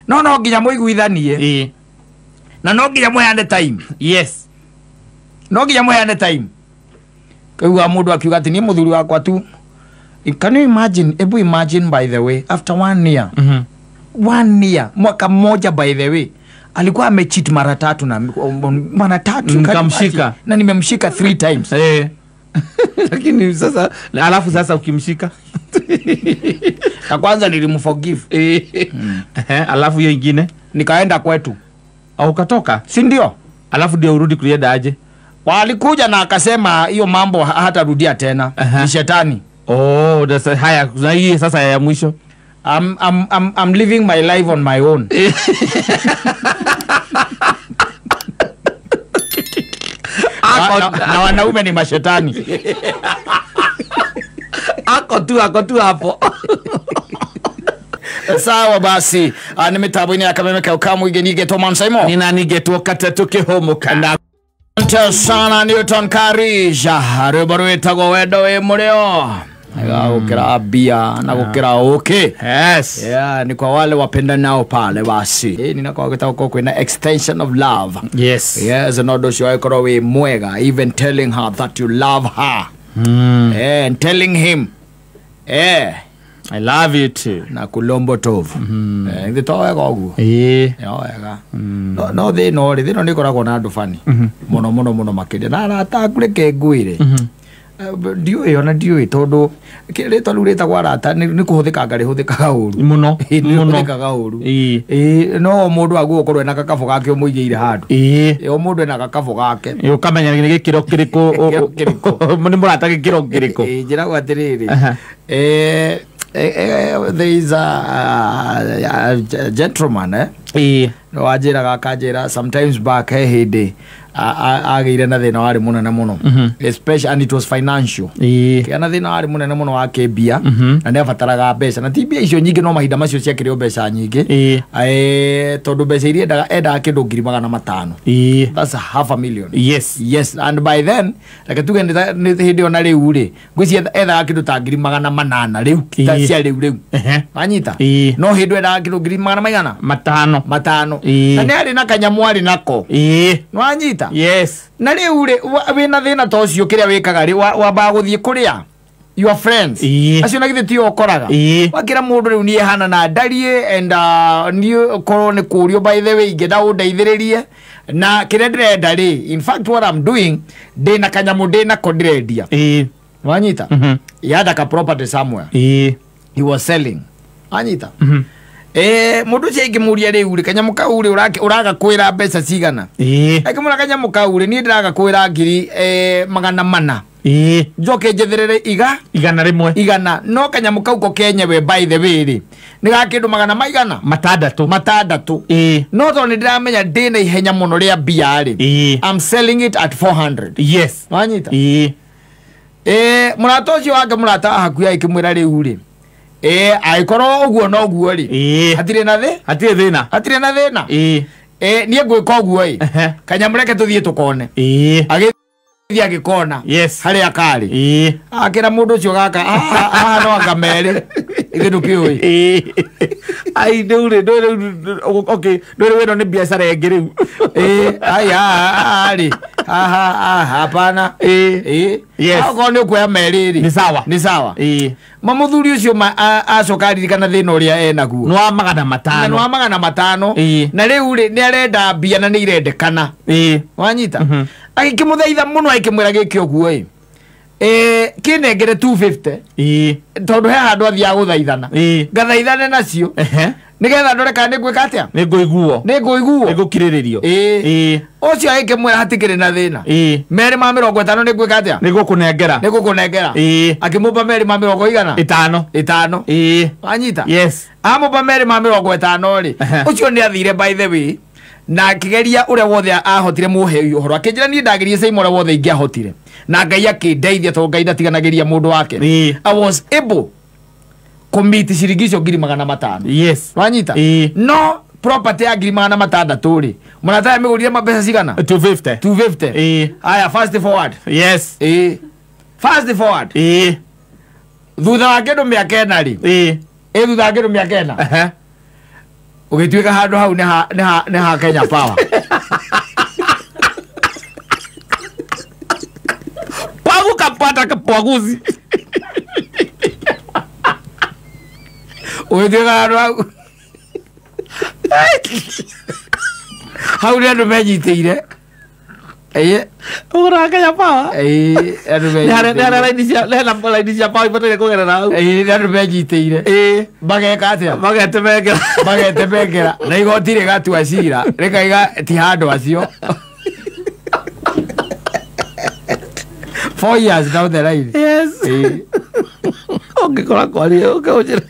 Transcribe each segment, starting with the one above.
no nginya muiguithanie na no nginya muheane time. Yes, no nginya muheane time. Kwa mundu akiuga ati ni muthuri wakwa tu. Can you imagine? Ebu imagine, by the way, after 1 year. 1 year, mwaka mmoja, by the way, alikuwa amecheat mara 3 na mara 3 nikamshika na nimemshika 3 times. Lakini sasa alafu sasa ukimshika na kwanza nilimforgive. Alafu hiyo nyingine nikaenda kwetu au katoka, si ndio? Alafu ndio urudi kulienda aje? Walikuja na akasema hiyo mambo hata rudia tena. Ni shetani. Oh, that's haya. Na hii sasa ya mwisho, I'm living my life on my own. na wanaume ni mashetani. Ako tu hapo. Sawa basi, ni mitambo-ini ya Kamemeka Ukamu Igenige Man Saimo. Nina nigetuo katatu kihomuka. Asante sana Newton Karija. Rubaru itago wedo we mureo. Gukira bia na gukira okay. Yes. Yeah, ni kwa wale wapenda nao pale basi. Ninakuwa gita uko kwena extension of love. Yes. Yes, nodo shwa ikoro we mwega, even telling her that you love her. And telling him I love you too. Na kulombo tovu. Ngitoa gogu. Yoega. No they know nikoragwo na andu fani. Muno makide. Na atakureke nguire. Ndiwe yona ndiwe tondu kireto rureta kwa rata ni kuhuthika ngari huthikaga uru muno huthikaga uru no mundu aguo korwe na kakabo gake umuigeire handu o mundu ena kakabo gake ukamenya ni gikiro kiriko ni murata gikiro kiriko njira gwatiriri there is a gentleman no ajira akajira sometimes back hindi agire na thina wari munene muno, especially, and it was financial. Kana thina wari munene muno wa kebia na ne afataraga mbeca na tibia icio nyingi no mahinda macio ciakire mbeca nyingi tondu mbeca iria enda kindu 500,000. That's $500,000. Yes, and by then like tugende ni hindi ona riu ri ngwisi etha kindu ta 800,000 riu cia riu anyita no hindi enda kindu 500,000 na ne ari na kanyamu ari nako no anyita. Yes. Na riu ri wina thina to cio kiria wikaga ri wamba guthie kuria your friends acio na githiti okoraga wakira mundu riu nie hana na ndarie and ni korwo ni kurio by the way ingeda undeithiririe na kiria ndirenda ri in fact what I'm doing ndina kanyamu ndina ko ndirendia wanyita yada ka property somewhere he was selling anyita mundu cia ingimuria riu ri kanyamu kau ri uraga kwira mbeca cigana akimura kanyamu kau ri ni ndiraga kwira 400,000 njoke njetherere igana no kanyamu kau ko Kenya we by the way ri ni ga kindu 600 no to ni ndiramenya ndina ihenya muno ria bia ri I'm selling it at 400. Yes. Wanyita murata ucio wake murata hakuya ikimwira riu ri aikoro oguo no guo ri hatire na thina nie gwika oguo kanyamureke tuthie tukone agithia agikona hari akari akira mundu ucio gaka no akamere ithu kiui ai ndure okay ndure weno ni biashara yengi riu ari hapana yes ako ni kuya meriri ni sawa mamuthuri ucio acokari kana thina uria enaguo no 500 na riu ri ni arenda bia na ni irendekana wanyita akimuthaitha muno akimwira giki oguo kinengere 250 tondu he handu athia guthaithana ngathaithane nacio nigetha ndore kana ni gwika atia ni nguiguo ni gukiriririo ucio akimwira hatikire na thina meri ma 50 ni gwika atia ni gukunengera akimupa meri ma 5 wanyita yes amupa meri ma 50 ri ucio ni athire by the way na kigeria uria wothe ahotire muhe uhoro akinjira ni ndagerie sai mora wothe ingiahotire na Ngai akindeithia to Ngai ndatiganageria mundu wake I was able commit shirigisho 500,000 yes wanyita no property ya 600,000 ri munataya migurire mabesa cigana 250 aya fast forward yes fast forward thutha wa kindu miaka ena ri thutha wa kindu miaka ena ugituika handu hau ne ha Kenya Power pagu kapata kapaguzi ugituika handu hau hau ne andu menyitire ora Kenya Power andu laini cia Power ibatire kugerera hau andu menyitire bageka atia bagete bengera na igoti rigatua cira rikaiga ti handu acio 4 years down the line. Yes. Ungikora kwari ukawujira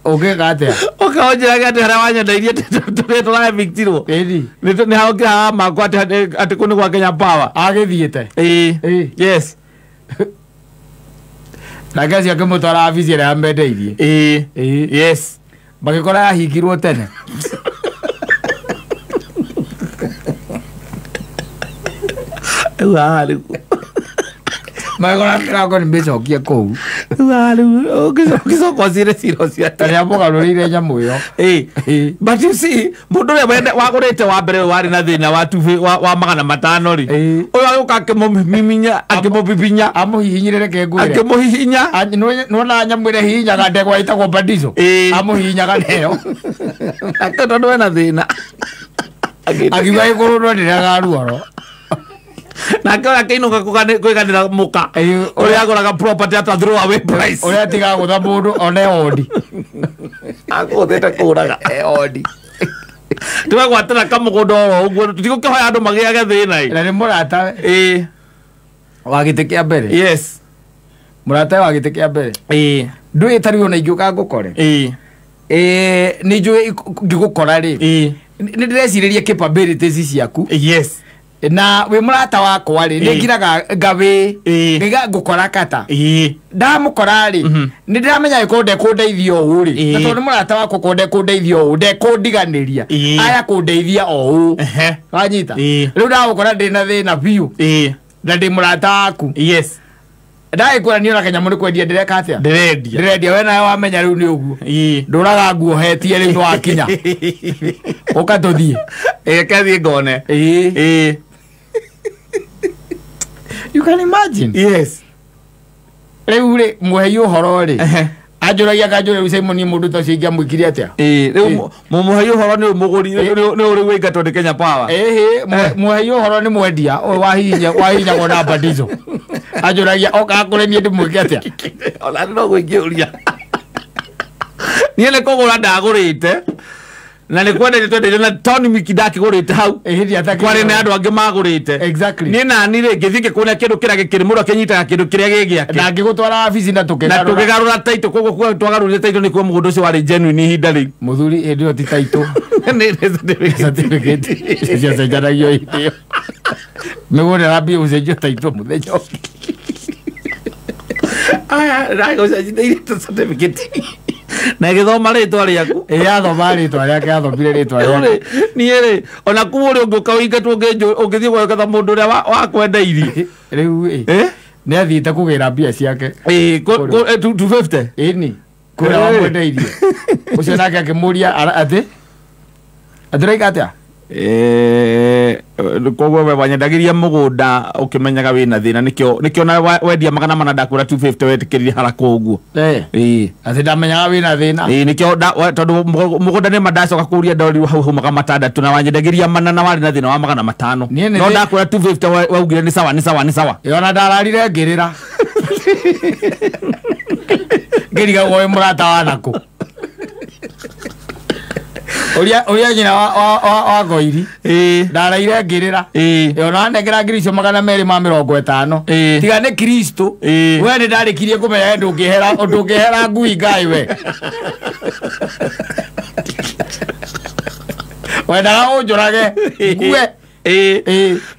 ugikatia ukawujira gati hara wanya ndairie tũra victirwo ni hauka makwa ati kuni kwa Kenya Power agithiete yes na gaci akimutwara abici ĩrĩa yambendeirie yes magĩkora yahingirwo tene magĩkora mĩrango nĩmĩcokie kũu ũgĩcokwo cire ciro ciake rĩrĩa mũgarũrĩire nyamũ ĩyo but you see mũndũ ũrĩa wagũrĩte wa mbere warĩ na thĩna wa 500 rĩ ũyũ agĩũka akĩmũmiminya akĩmũbibinya amũhihinyĩre reke ngwĩre akĩmũhihinya nĩwona nyamũ ĩrĩa hihinyaga ndegwa ĩtagwo Badizo amũhihinyaga nayo tondũ ena thĩna akiuga gĩkũrũndwo rĩrĩa garuoro nake akĩinũka kwĩganĩra mũka ũrĩa agũraga property at a throw away price ũrĩa atigaga gũtha mũndũ one odi agũthĩte kũraga odi tũgagwatĩra kamũgũnda oro ũguo tũtigũkĩhoya andũ magĩage thĩna na nĩ mũrata wa gĩtĩ kĩa mbere yes mũrata wa gĩtĩ kĩa mbere ndũĩ tarĩ ona ingĩũka ngũkore nĩ njũĩ ngĩgũkora rĩ nĩ ndĩrecirĩria capabilities ciaku yes na we mũrata wakwa rĩ nĩ ngiraga ngawĩ ngaiga ngũkora kata ndamũkora rĩ nĩ ndĩramenya gĩkorwo ndekũndeithia ũũ rĩ na tondũ nĩ mũrata wakwa korwo ndekũndeithia ũũ ndekũndiganĩria aya kũndeithia o ũũ wanyita rĩu ndagũkora ndĩ na thĩna biũ na ndĩ mũrata waku yes ndagĩkwĩra ona kanyamũ nĩ kwendia ndĩreka atĩa ndĩrendia we nawe wamenya rĩu nĩ ũguo ndũraga nguohetie rĩu nĩ wakinya ũkatũthiĩ kethiĩ ngone you can imagine yes rĩu rĩ mũhei ũhoro rĩ anjũragia kanjũre rĩu Simon mũndũ ta ũcio ingĩamwĩkire atĩa rĩu mũhei ũhoro nĩ mũgũri nĩ ũrĩ wĩingatwo nĩ Kenya Power mũhei ũhoro nĩ mwendia ũyũ wahihinyagwo na Badizo anjũragia okakũre niĩ ndĩmwĩke atĩa ona no gwĩkĩũria niĩ nĩ kũgũra ndagũrĩte na nĩ kwenda nĩtwendeire na Tony Mikidaki gũrĩte hau kwarĩ na andũ angĩ magũrĩte niĩ nani rĩ ngĩthiĩ ngĩkuona kĩndũ kĩrĩa gĩkĩrĩ mũndũ akĩnyitaga kĩndũ kĩrĩa gĩ gĩake na ngĩgũtwara wabici na tũkĩgarũra taitũ koguo twagarũrire taitũ nĩkuo mũgũnda ũcio warĩ genuine ihinda rĩu mũthuri hĩndĩ ĩyo ti taitũ ciacenjanagio hĩndĩ ĩyo mĩgũnda ĩrambia gũcenjio taitũ mũthenya ndagũcenjithĩirie certificate na gĩthoma rĩtwa rĩaku yathoma rĩtwa rĩake yathomire rĩtwa rĩake niĩ rĩ ona kuma ũrĩa ũngĩũka wĩingatwo ũngĩthiĩ gwetha mũndũ ũrĩa wakwendeirie rĩu nĩ athiĩte kũgĩra mbia ciake 250 ĩni kũrĩa wamwendeirie ũcio nake akĩmũria atĩ atĩroiga atĩa koguo we wanyendagĩria mũgũnda ũkĩmenyaga wĩna thĩna nĩkĩo na wendia 400 ndakwĩra 250 wetĩkĩrire haraka ũguo atĩ ndamenyaga wĩna thĩna nĩkĩo tondũ mũgũnda nĩ mandacoka kũria ndori hau haumaga 600 na wanyendagĩria 4 na warĩ na thĩna wa 500 no ndakwĩra 250 waugire nĩ sawa ona ndararire ngĩrĩra ngĩrigagwo wĩ mũrata wa nakũ ũrĩa nyina wa Ngoiri ndaraire ngĩrĩra ona nengera ngiri icio 250 tiga nĩ Kristo we nĩ ndarĩkirie kũmenya ndũngĩhera ngui Ngai we wendaga ũnjũrage ngue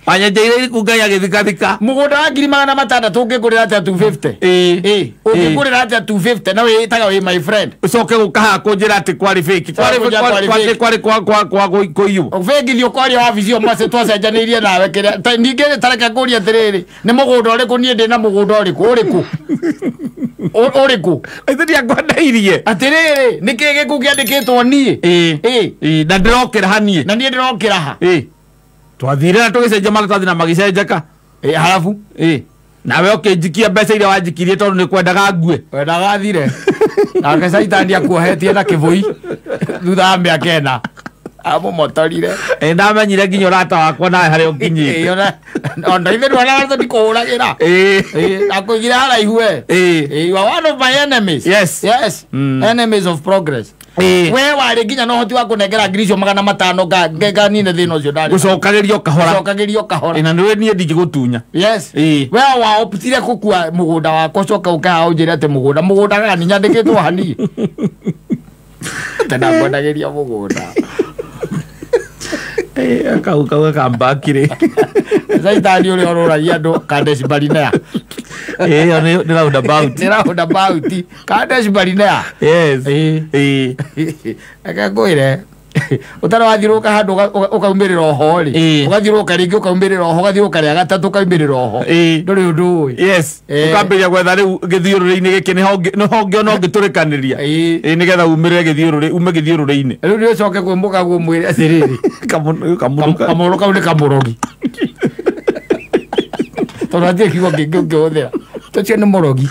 wanyenjeire iriku Ngai agĩthikathika mũgũnda wa 600 ũngĩgũrĩra atĩa 250 ũngĩgũrĩra atĩa 250 na wĩĩtaga wĩ my friend ũcoke gũkaha kũnjĩra atĩ kwarĩ fake kwarĩ kwa kũiywo fake ũkoria wabici ĩyo mace twacenjanĩirie nawe kĩrĩa ningĩ tareke ngũria atĩrĩrĩ nĩ mũgũnda ũrĩkũ niĩ ndĩ na mũgũnda ũrĩkũ Oriku. Ithiri akwendeirie. Atiriri, nikege kukiandikitwo nie. Na ndirokira hanie. Na nie ndirokira ha. Twathire na tugicenjia maratathi na magicenjeka. Halafu nawe ukijikia mbeca iria wanjikirie tondu ni kwendaga ngue. Wendaga thire. Nake Saitani akuohetie na kivui. Thutha miaka ena. Amo motorire. Ndamenyire nginya urata wakwa nawe haria ukinyite. Onda ithe ndwana ndikuragira. Akugira haraihu we. You are one of my enemies. Yes. Enemies of progress. We wari nginya no hoti wa kunengera ngiricio 500 ngega nine thina ucio ndari. Gucokagirio kahora. Ina niwe nie ndingigutunya. Yes. We wa optire kukua mugunda wako coka uka unjire ate mugunda gani nyandikitwo hani. Tena ngwendagiria mugunda. Akauka kambakire. Saitani uri oruragia andu Kadesh Barnea. Ni roundabout. Kadesh Barnea. Yes. Akakwire. Utara wathiruka handu ukaumirira oho ri. Ugathiruka ringi ukaumirira oho, ugathiruka ria gatatu ukaumirira oho. Nduri undu. Yes. Ukambiria gwetha riu githiururi-ini giki ni honge no giturikaniria. Nigetha umirire githiururi, ume githiururi-ini. Riu ni ucoke kwimbuka gwo mwiri atiriri. Kamuruka ni kamurogi. Torathie kiugo ngihũthĩra tũcio nĩ mũrogi.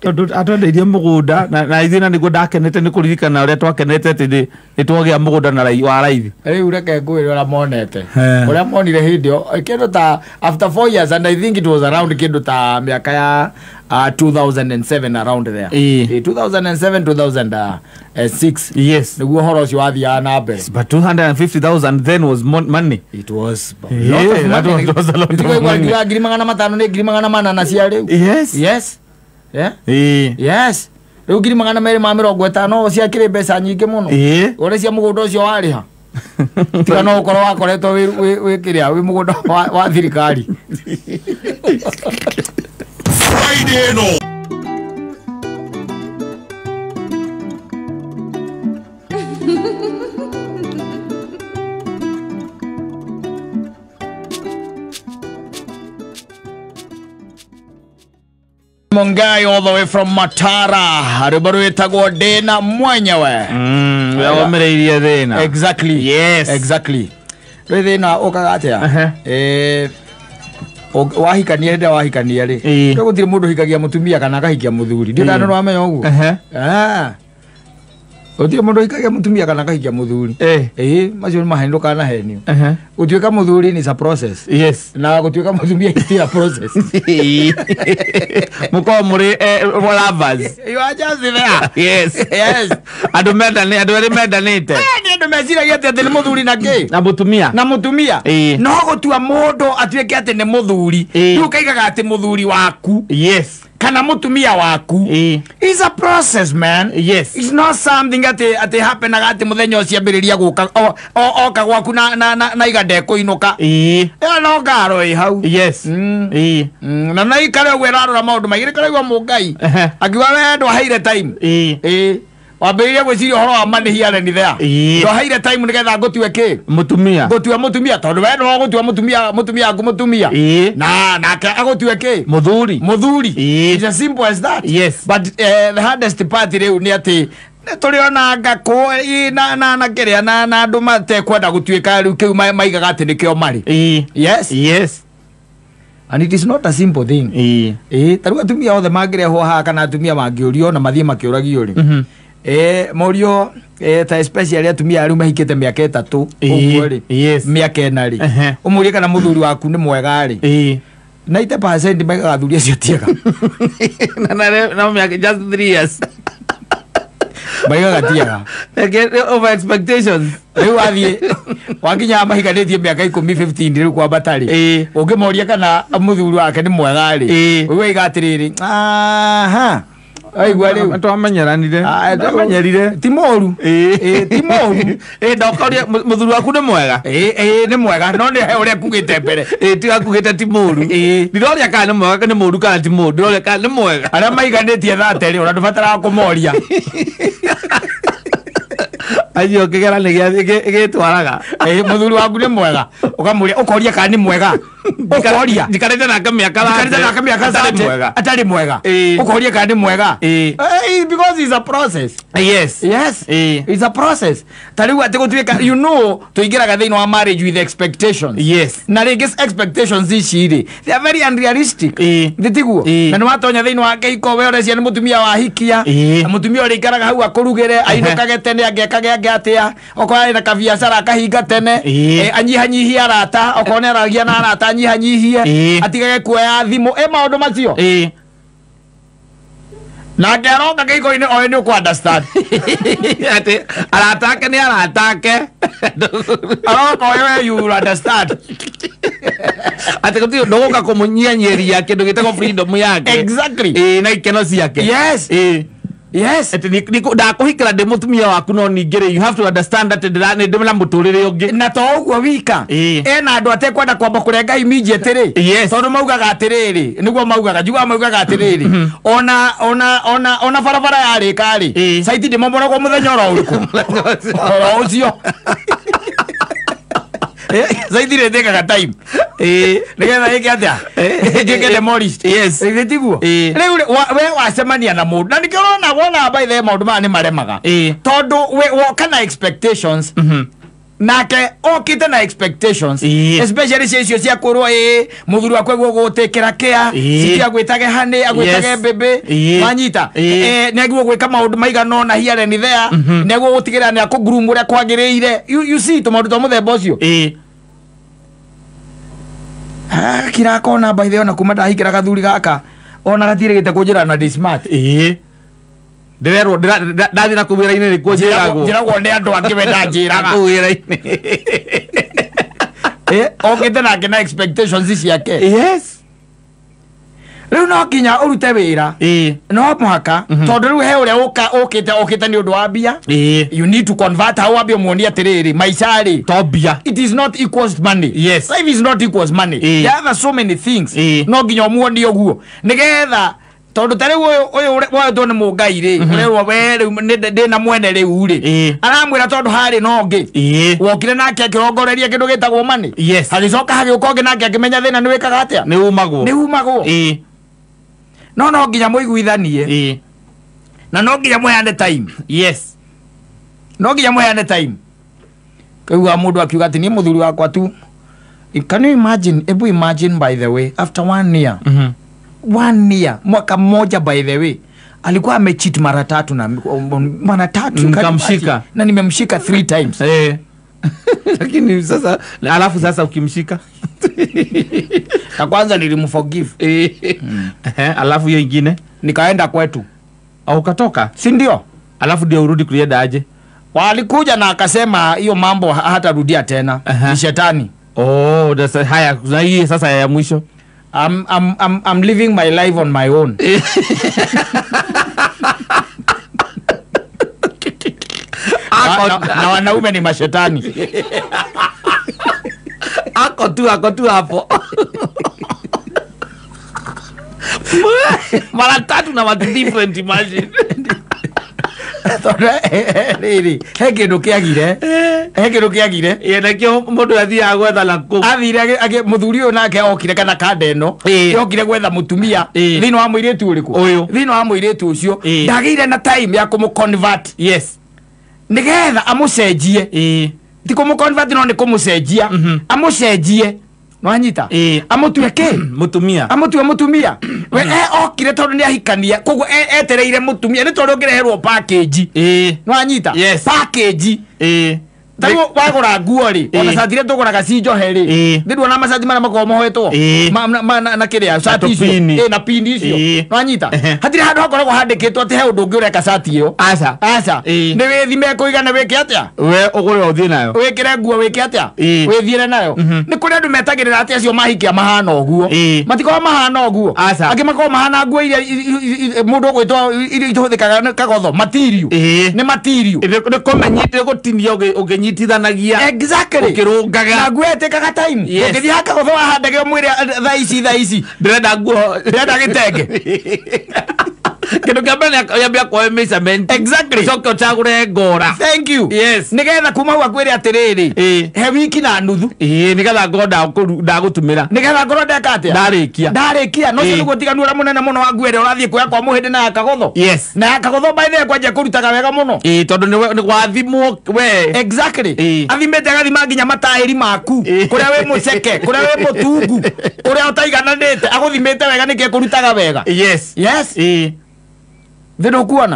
Tondũ atwendeirie mũgũnda na ithuĩ na nĩguo ndakenete nĩ kũririkana ũrĩa twakenete atĩ nĩ twagĩa mũgũnda na wa raithi. Rĩu reke ngwĩre ũrĩa monete ũrĩa monire hĩndĩ ĩyo kĩndũ ta after 4 years, and I think it was around kĩndũ ta mĩaka ya 2007 around there. 2007 2006. Yes. Nĩguo ũhoro ũcio wathiaga na mbere. But 250,000 then was money. It was a lot of money. Ngiri 500 nĩ ngiri 400 cia rĩu. Yes. Yes. Rĩu ngiri 250 ciakĩrĩ mbeca nyingĩ mũno. Ũrĩa cia mũgũnda ũcio warĩha. Tiga no ũkorwo wakoretwo wĩ kĩrĩa wĩ mũgũnda wa thirikari. Friday no. Mongai all the way from Matara. Rubaru etagwo Dena mwenyewe. Wamereirie thina. Exactly. Yes. Exactly. Thina ukagatia. Wahikania ndio wahikania ri. Ndio gutire mundu hikagia mutumia kana akahikia muthuri. Ndio ndano wamenya uguo. Gutire mundu hikagia mutumia kana akahikia muthuri. Macio mahenduka na henio. Gutuika muthuri is a process. Yes. Na gutuika mutumia is a process. Muko muri lovers. You are just there. Yes. Andu eri mendanite. Andu meciragia ati ni muthuri na ki? Na mutumia. No gutua mundu atuike ati ni muthuri. Riu kaigaga ati muthuri waku. Yes. Kana mutumia waku. It's a process, man. Yes. It's not something ati happen ati muthenya ucio ambiriria guka oka gwaku na igande kuinuka. No ngaro hau. Yes. Na naikare we rarora maundu maigire kare gwa mungai. Akiwa we ndo haire time. Wambiriria gwiciria horo wa money here and there. Ndo haire time nigetha ngutue ki? Mutumia. Ngutue mutumia tondu we no gutue mutumia aku mutumia. Na nake agutue ki? Muthuri. It's as simple as that. Yes. But the hardest part riu ni ati turiona ngako na kiria na andu mate kwenda gutuika riu kiu maigaga ati nikio mari. Yes. And it is not a simple thing. Taru atumia othe mangirehwo haha kana atumia mangiurio na mathie makiuragio ri. Morio ta especially atumia ari mahikite miaka 3 uguo ri. Miaka 4 ri. Umurie kana muthuri waku ni mwega ri. 90% maigaga athuri acio tiega. Na miaka just 3 years. Maigaga tiega. Over expectations. Riu athie wakinya mahikanĩtie miaka 10-15 riu kwa batari. Ungimoria kana muthuri wake ni mwega ri. Wewe igatiriri. Aigua riu twamenyeranire ti moru ti moru ndokoria muthuri waku ni mwega ni mwega no ni uria kugite mbere tiga kugite ti moru ndiroria kana ni mwega ni moru kana ti moru ndiroria kana ni mwega aria maiganitie thate ri ora ndubatara kumoria Ayo kigera nige twaraga. Muthuri waku ni mwega. Ukamuria ukoria kana ni mwega. Ukoria. Jikarete na kamyaka atari mwega. Ukoria kana ni mwega. Because it's a process. Yes. It's a process. Tariu ate gutwika you know tuigiraga thini wa marriage with expectations. Yes. Na regis expectations ici they are very unrealistic. Nditiguo. Na no matonya thini wa keiko we ore cia ni mutumia wa hikia. Mutumia ore ikaraga hau akurugire ainukage tene angekage atia okora na kabiacara akahinga tene anyihanyihia arata okonera gia na arata anyihanyihie atigage kuoya thimu maundu macio na ngeroka keiko-ini oyo ni uku understand ati aratake ni aratake aroka oyo you understand ati gutio ndogoka kumunyianyeria kindu gitego freedom yake exactly na ikeno ciake yes ati da kuhikira de mutumia waku no ningire you have to understand that ni ndimela muturire ungi na to uguo wika ena andu atekwenda kwamba kurenga immediate tondu maugaga atiriri niguo maugaga njugua maugaga atiriri ona barabara yari kari saiti ndimomona kwa muthenya ora uriku ora ucio zaidi redeka time nigetha ike atia ngeke demolished nditiguo riu we wacemania na mundu na nikirona wona by the maundu mani maremaga tondu we kana expectations nake okite na expectations especially cio cia kurwo muthuri wakwe gugutekera kia sikia gwitage hani agwitage bebe manyita neguo gwika maundu maigano na hiare ni there neguo gutigira ni akugroom uria kwagiriire you see to maundu to muthemba ucio kira kona by the way na kuma ndahikira gathuri gaka ona gatirigite kunjira na smart ndirerwo ndathi na kuwira-ini ni kunjirago njiragwo ni andu angi wenda njiraga kuwira-ini okite nake na expectations ciake riu no kinya urute wira no muhaka tondu riu he uria ukite ni undu wa mbia you need to convert how wabia muonia atiriri maicari to mbia it is not equals money life is not equals money there are so many things no nginya muonia uguo nigetha tondu tari uyu tu ni mungai ri urerwo we ndi na mwene riu ri aramwira tondu hari no ngi wokire nake akirongoreria kindu gitagwo money agicoka hagiuka ngi nake akimenya thina ni wikaga atia ni umagwo no nginya muiguithanie na no nginya muheane time no nginya muheane time kaigua mundu akiuga ati ni muthuri wakwa tu can you imagine by the way after 1 year 1 year mwaka mmoja by the way alikuwa amecheat mara 3 na mara 3 nikamshika na nimemshika 3 times lakini sasa alafu sasa ukimshika na kwanza nilimforgive alafu hiyo nyingine nikaenda kwetu au ukatoka si ndio alafu ndio urudi kulienda aje walikuja na akasema hiyo mambo hata rudia tena ni shetani haya na hii sasa ya mwisho I'm living my life on my own na wanaume ni mashetani ako tu hapo mara 3 na watu different imagine riri he kindu kiagire nakio mundu athia gwetha naku athire muthuri uyu nake okire kana kanda ino yokire gwetha mutumia thini wa muiritu uriku thini wa muiritu ucio ndagire na time ya kumuconvert nigetha amucenjie ti kumuconvert no ni kumucenjia amucenjie nwanyita amutweke mutumia we okire tondu ni ahikania koguo etereire mutumia ni tondu ngireherwo package nwanyita package tago wagura nguo ri ona satire tuguraga cinjohe ri ndirwo na masaji mara makomohetwo na kiria shati icio na pindi icio nwanyita hatire handu hakoragwo handikitwo ati he undu ungi ureka shati iyo aca ni withime kuigana wike atia we ugure uthie nayo wikire nguo wike atia withiire nayo ni kuri andu metagirira ati acio mahikia mahana uguo matiko mahana uguo angi mako mahana nguo iria mundu ugwitwo iria ituthikaga kagotho material ni material ni kumenyite gutinia uginyitithanagia ukirungaga na nguo etikaga time ugithi haka gotho wahandage mwire thaa ici ndirenda nguo ndirenda gitenge Kindu kia mbere yambia kwa measurement. Exactly. Soko chagure ngora. Thank you. Yes. Nigetha kuma hau akwire atiriri. He wiki na nuthu. Nigetha ngoda ndagutumira. Nigetha ngoro ndeka atia. Ndarikia. No cio gutiganu ura munene muno wa ngwere urathie kuya kwa muhindi na akagotho. Yes. Na akagotho by the kwanja kurutaga wega muno. Tondu ni gwathimwo we. Exactly. Athimete agathima nginya matairi maku. Kuria we muceke, kuria we mutungu. Kuria utaigananite aguthimete wega nike kurutaga wega. Yes. Yes. Thino kuona.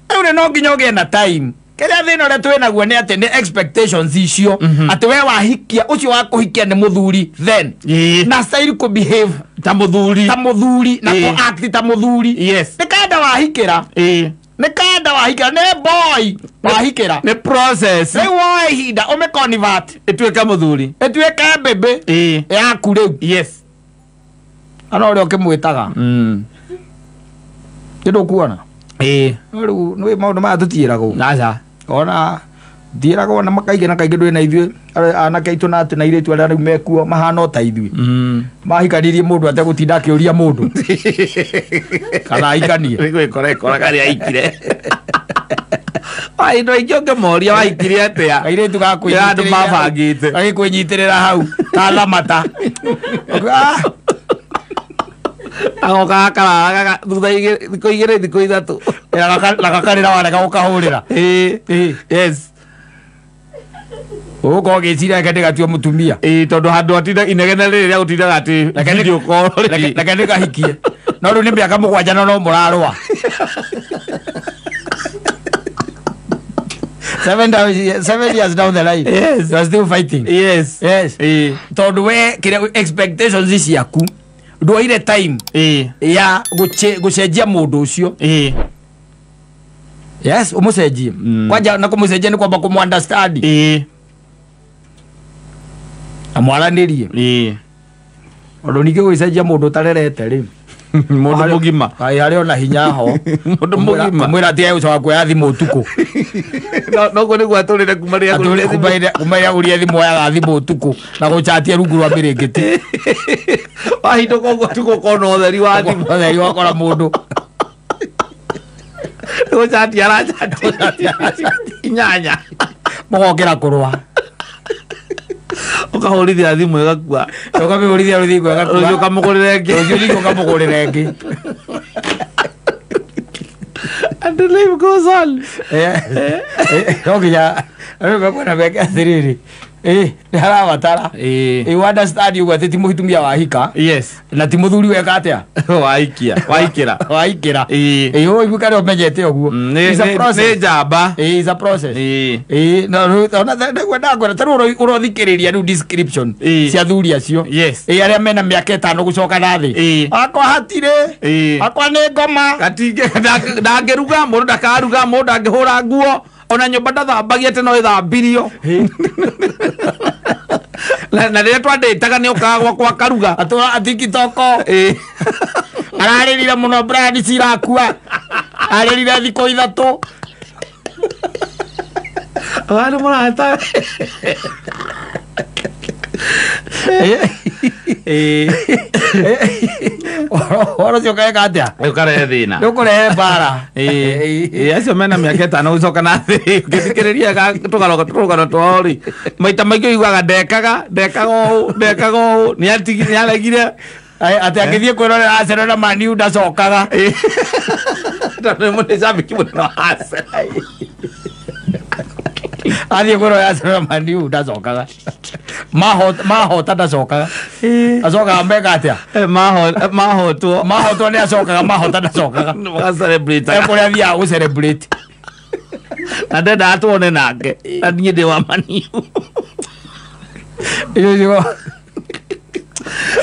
Aune no nginya ugie na time. Keria thina ria twinaguo ni ati ni expectations icio ati we wahikia ucio wa kuhikia ni muthuri then na style ku behave ta muthuri na ku act ta muthuri. Yes. Nikanda wahikira nikanda wahikira ne boy wahikira ne process ne boy hinda ome convert etuika muthuri etuika bebe ya kure. Yes. Ano rio kimwitaga kido kuona no no maundu ma tutirago naca ona ndirago na makaige na kaige ndwe na ithuĩ anake aitũ na atĩ na airĩtu arĩa rĩu mekuo mahana ta ithuĩ mahikanirie mũndũ ategũtinda akĩũria mũndũ kana aikanie gwĩkora karĩa aikire indo ingĩ ũngĩmoria waikire atĩa airĩtu andũ mabangĩte agĩkwĩnyitĩrĩra hau ta thamata agoka karaga thutha thikũ igĩrĩ thikũ ithatũ nagakarĩra warega gũkahũrĩra. Yes. Uko gĩcira reke ndĩgatue mũtumia tondũ handũ atinda inegene rĩrĩ rĩa gũtindaga atĩ reke ndĩgahikie no rĩu nĩ mĩaka 7 no mũrarũa 7 years down the line. Yes. You are still fighting. Yes. Tondũ we expectations ciaku ndwoire time ya gucenjia mundu ucio. Yes, umucenjie kwanja na kumucenjia ni kwamba kumu understand amwaranirie undu ningi gucenjia mundu tarerete ri mundu mugima hari ona hinya ho mundu mugima mwira ati ayo sawa kwa thimu utuku no go ni gwaturire kumaria kumaria uria thimu ya thimu utuku na guchatia rungu rwa mirengeti wahindo kogo tuko kono otheri wa thimu otheri wakora mundu guchatia nyanya mogokera kurwa ukahurithia thimu igakua ukamihurithia ruthingo igakua ukamugurira ingi ukamugurira ingi and the life goes on. Nginya rĩu meka thiriri nĩ harabatara you understand you ati ti mũhitumia wahika. Yes. Na ti mũthuri weka atia waikira yo ibu kare omenyete oguo nĩ njamba is a process no ona ndagwenda ngora taru urothikiriria rĩu description cia thuri acio arĩa mena mĩaka 5 gucoka na thĩ akwa hatire akwa nĩ ngoma gatinge ndangĩruga mũndũ ndakaruga mũndũ ndangĩhũra nguo ona nyũmba ndathambagia atĩ no ĩthambirio na rĩrĩa twandĩtaga nĩ ũkaga gwakwa karuga atũra atikitoko ararĩrire mũno brand cirakua arĩrire thikũ 3 wanu mũrata oro cio kaeka atia ũkarehe thĩna ũkũrehe mbara acio mena mĩaka 5 gũcoka na thĩ ũngĩthikĩrĩria tũrũgano twao rĩ maita maingĩ ũiguaga ndekaga ũũ nĩaregire ati agithie kwirorera Arsenal na Man U ndacokaga nĩ mũcambĩki mũnene wa Arsenal athie kwirorera Arsenal na Man U ndacokaga mahota ndacokaga acokaga mega atia mahotwo nĩ acokaga mahota ndacokaga kũrĩa athiaga gũ celebrate na ndenda tuone nake na niĩ ndĩ wa Man U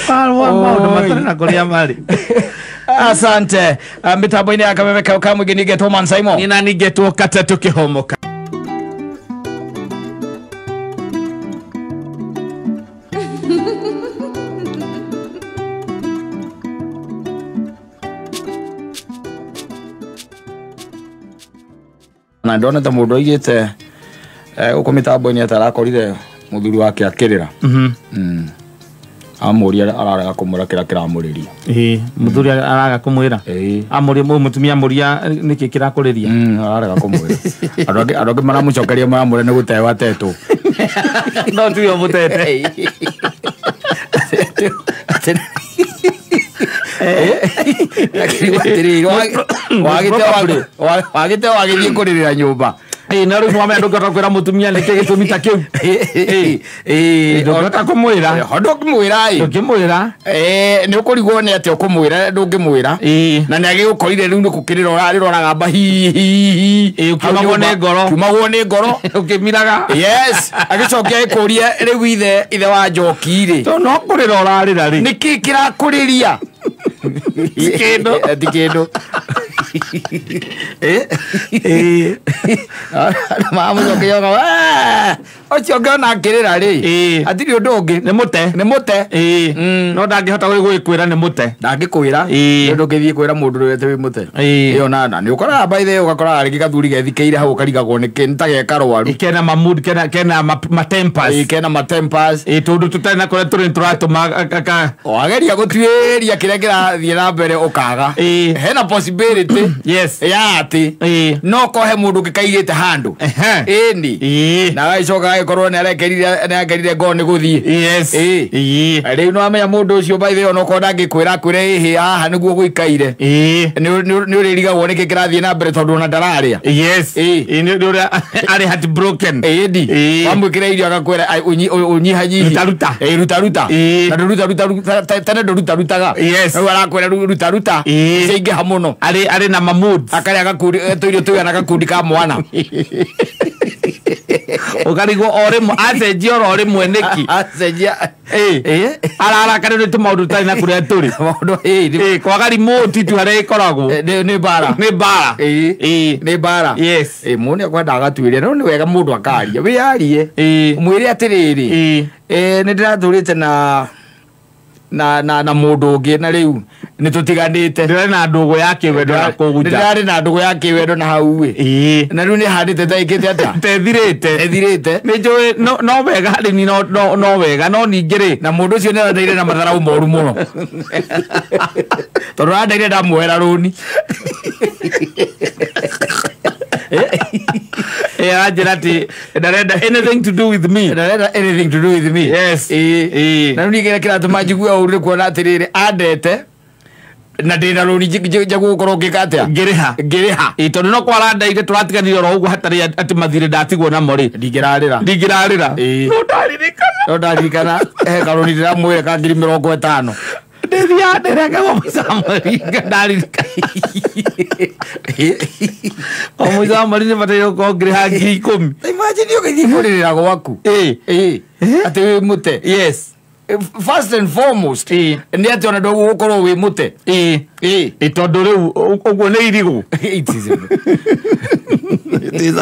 maũndũ matarĩ na kũrĩa marĩ. Asante. Mitambo-inĩ ya kamemeka ka mwingĩ ningetwo Man Simon ni na ningetwo Kate Tũkĩhomoka. na ndona ta mũndũ aigĩte gũkũ mitambo-inĩ atarakorire mũthuri wake akĩrĩra Amuria ararega kumura kira kiramuriria. Muthuri araga kumwira. Amuria mutumia amuria niki kirakuriria. Ararega kumwira. Aroge maramucokeria maramure ni gutewa tetu. No tu yo mutete. Wagite wagithie kuririra nyumba. Na rĩu mwame andũ ngata kwĩra mũtumia nĩkĩ gĩtũmi ta kĩu. Ndũngĩhota kũmwĩra. Ndũngĩmwĩra ĩ. Ndũngĩmwĩra. Nĩ ũkũrigwo nĩ atĩa ũkũmwĩra ndũngĩmwĩra. Na nĩ agĩgũkorire rĩu nĩ gũkĩrĩra rĩroraga mba hihi. Ũkiumagwo nĩ ngoro. Ũkiumagwo nĩ ngoro. Ũkĩmiraga. Yes. Agĩcokia agĩkũria rĩu ithe wa Njoki rĩ. To no kũrĩra ũrarĩra rĩ. Nĩkĩ kĩrakũrĩria? Ti kĩndũ. Ti kĩndũ. Mamucokia ũcio ngona akĩrĩra rĩ. Hatirĩ ũndũ ũngĩ. Nĩ mũte. Nĩ mũte. No ndangĩhota gwĩkwĩra nĩ mũte. Ndangĩkwĩra. Ndũngĩthiĩ kwĩra mũndũ rĩu atĩ wĩ mũte. Ĩyo na nĩ ũkoraga by the way ũgakoraga rĩngĩ gathuri gethikĩire hau ũkarigagwo nĩ ta gekarwaru. Kena mamood kena matempers. Kena matempers. Tondũ tũtarĩ na kũrĩa tũrĩ tũratũma wageria gũtuĩria kĩrĩa kĩrathiĩ na mbere ũkaga. Hena possibility. Yes. Ya atĩ no kohe mũndũ ũngĩkaigĩte handũ. Ĩni. Na agĩcoka agĩkorwo nĩ arekerire ngoro nĩ gũthiĩ. Yes. Rĩu no amenya mũndũ ũcio by the way onokorwo ndangĩkwĩra kwĩre ĩhĩ haha nĩguo gũikaire. Nĩ ũrĩrigagwo nĩkĩ kĩrathiĩ na mbere tondũ ona ndararĩa. Yes. Nĩ ũrĩa arĩ heartbroken. Ĩni. Wamwĩkĩra irio agakwĩra ũnyihanyihi. Ruta. Na ndũruta tene ndũrutarutaga. Yes. Rĩu arakwĩra ruta. Ĩingĩha mũno. Arĩ na mamood. Akarĩa gakundi tũirio tũigana na gakundi ka mwana. Ũkarigwo o rĩmwe acenjia oro rĩmwe nĩki. Acenjia. Ararakarĩrwo nĩ tũmaũndũ tũtarĩ na kũrĩa tũrĩ. Kwaga remote tu harĩa ĩkoragwo. Nĩ mbara. Nĩ mbara. Yes. Mũndũ nĩakwenda agatuĩria no nĩ wega mũndũ akaria. Wĩyarie. Mwĩre atĩrĩrĩ. Nĩ ndĩrathurĩte na mũndũ ũngĩ na rĩu nĩ tũtiganĩte. Ndĩrarĩ na ndũgũ ya kĩwendo na kũguja. Ndĩrarĩ na ndũgũ ya kĩwendo na hau ĩ. Na rĩu nĩ handĩte taĩkĩte atĩa. Tethirĩte. Nĩ njũĩ no wega harĩ ni no wega no ningĩ rĩ. Na mũndũ ũcio nĩ arandaire na matharaũ moru mũno. Tondũ arandaire ndamuoera rũni. Anjĩra atĩ ndarenda anything to do with me. Yes. Na rĩu ningĩ kĩratũma njigue ũru nĩ kuona atĩrĩrĩ andete na ndĩna rũni njagũgũkorwo ngĩka atĩa. Ngĩrĩha. Tondũ no kwarandaire tũratiganire oro ũguo hatarĩ atĩ mathirĩ ndatigwo namo rĩ. Ndingĩrarĩra. No ndaririkana he karũni ndĩramwĩre ka 50,000. Ndĩthiaga ndĩrengagwo mũico wa mweri ndaririkana. O mũico wa mweri nĩbataire gũkorwo ngĩrĩha 10,000. Imagine ũgĩthiĩ kũrĩrĩra gwaku. Atĩ wĩ mũte. Yes. First and foremost nĩ atĩ ona ndũgũkorwo wĩ mũte. Tondũ rĩu ũguo nĩ irigũ. It is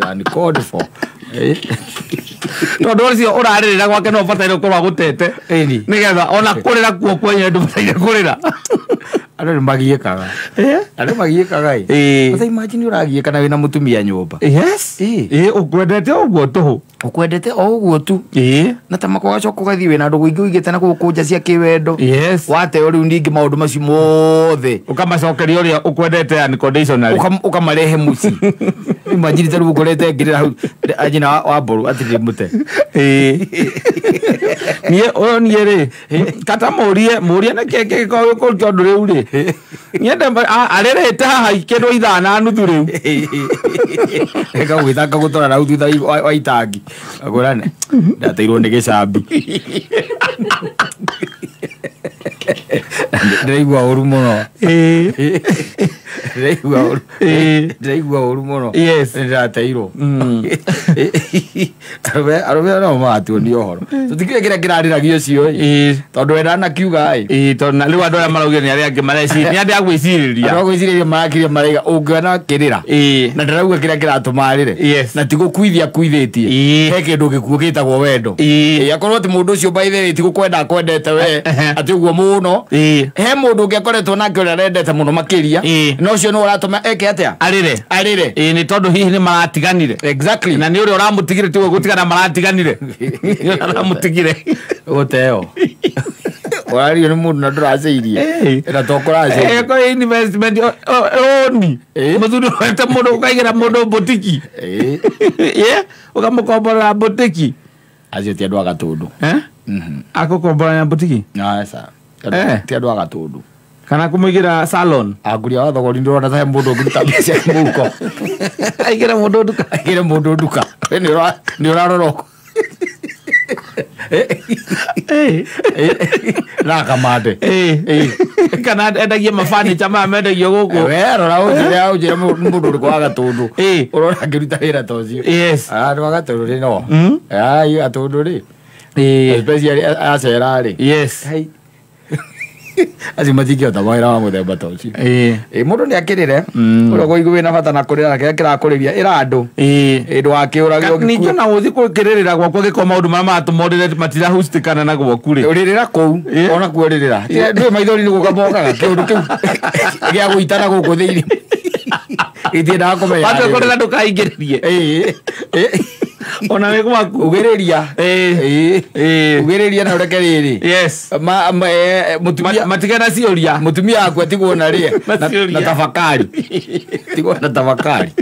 uncalled for. Tondũ ũcio ũrarĩrĩra gwake no ũbataire gũkorwo agũtete nĩgetha ona kũrĩra kuo kwenyewe ndũbataire kũrĩra. Andũ nĩmagiĩkaga. Andũ magiĩkaga ĩ. Sasa imagine ũragiĩka na wĩna mũtumia nyũmba. Yes. Ũkwendete ũguo tũhũ. Ũkwendete o ũguo tu. Na ta makwa gacoka ũgathiĩ wĩna andũ gũingĩ ũigĩte na gũkũ nja cia kĩwendo. Yes. Wateo rĩu ningĩ maũndũ macio mothe. Ũkamacokeria ũrĩa ũkwendete unconditionally. Ũkamarehe mũciĩ. Imagine ta rĩu ũkorete ngĩrĩra hau ajina wa mbũrũ atirĩ mũte. Niĩ rĩ kata mũrie nĩkĩ gĩkorwo gĩkũruta ũndũ rĩu rĩ. Niĩ arĩrĩte haha ikĩndwo 5.5 rĩu. Eka gwĩthaka gũtwara nau thutha wa itangi. Agũrane ndateirwo nĩ gĩcambi. Ndĩraigua ũru mũno. Ndĩraigua ũru mũno. Yes. Ndĩrateirwo. Arũme no magatuo nĩ ũhoro. Tũtikire kĩrĩa kĩrarĩragio ũcio ĩ. Tondũ wendana kiuga ĩ. Tondũ rĩu andũ arĩa maraugire nĩ arĩa angĩ mareciria. Nĩ andũ agwĩcirĩria. Andũ agwĩcirĩria marakĩria maraiga ũngĩona kĩrĩra. Na ndarauga kĩrĩa kĩratũma arĩre. Na ti gũkuithia akuithĩtie. He kĩndũ gĩkuũ gĩtagwo wendo. Akorwo atĩ mũndũ ũcio by the way ti gũkwenda akwendete we atĩ ũguo mũno. He mũndũ ũngĩ akoretwo nake ũrĩa arendete mũno makĩria no cio no uratuma eke atia arire ni tondu hihi ni maratiganire exactly na ni uri uramutigire tiwe gutigana maratiganire uramutigire uteo wari ni mundu na nduraceirie ira tokorace ko investment oni muthuri wete mundu ukaigira mundu botiki ukamukombora botiki acio ti andu agatundu akukombora botiki sa ti andu agatundu kana kumuigira salon aguria wa thogori ndurona ta mundu ngiruta mbeca muko aigira mundu nduka ni uraroroko na kamade kana endagia mafani chama mendagia guku rora ujire mundu uri kwaga tundu urora ngiruta wira tocio andu agatundu ri no ai atundu ri especially acera ri aci matingĩhota mawĩra wa mũthemba ta ũcio mũndũ nĩ akĩrĩre ũrĩa kũigua wĩna bata na kũrĩra kĩrĩa kĩrakũrĩria ĩra andũ ndwakĩũragio ningĩ na gũthiĩ kũrĩrĩra gwakwa gĩkorwo maũndũ marĩa maratũmorĩre matirahustikana na gwaku rĩ ũrĩrĩra kũu ona kuorĩrĩra ndũĩ maithori nĩ gũka mokaga kĩũndũ kĩu gĩa gũitana gũkũ thĩinĩ itiendaga kũmenya kũrĩra ndũkaingĩrĩrie ona wä gwaku ugiriria na ureke riri matigana cioria mutumia waku atigwo na rie na tafakari tigwo na tafakari